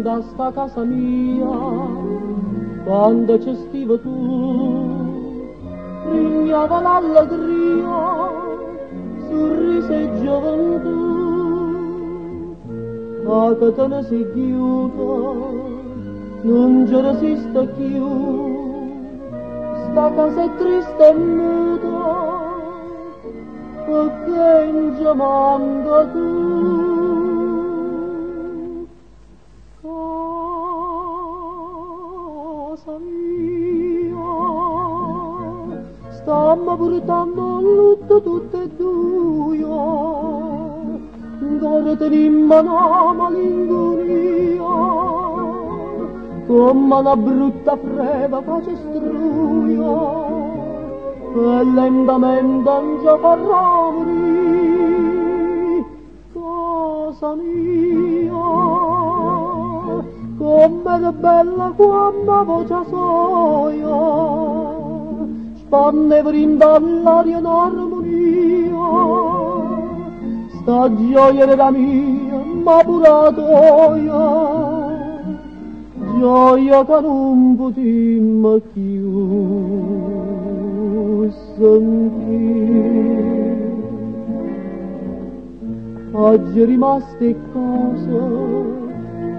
da sta casa mia, quando c'è stiva tu, rignava l'allegria, sorriso e gioventù, ma che te ne sei chiusa, non ci resista più, sta casa è triste e muta, perché non ci manca tu. Casa mia, stiamo portando a lutto tutte e due, ancora teniamo una malinconia, come una brutta freva che ci struia, e lentamente non ci farà morire. Casa mia, come è bella quando voce soia, spanne brinda l'aria in armonia, sta gioia era mia, ma pure la tua, gioia che non potremmo più sentire. Oggi rimaste cose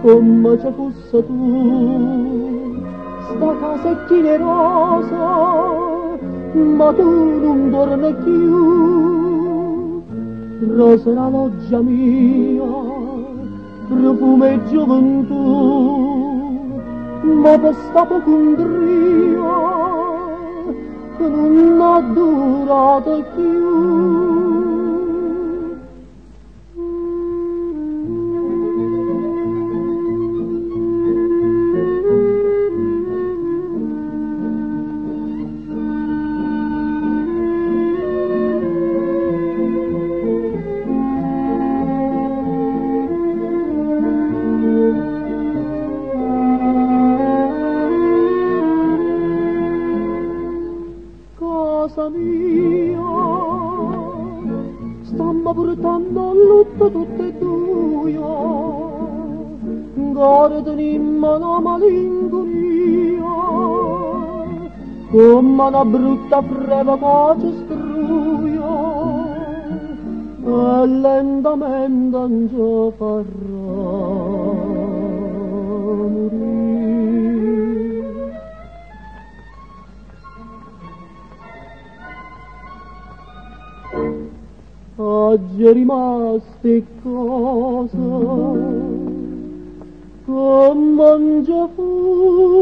come ci fosse tu, sta casa è generosa, ma tu non torni più. Rosa la loggia mia, profumo e gioventù, ma per sta pocundria che non ha durato più. Casa mia, stiamo portando a lutto tutte e due, ancora teniamo una malinconia, come una brutta freva che ci struia, e lentamente non ci farà morire. Oggi rimaste cose come non ci fu.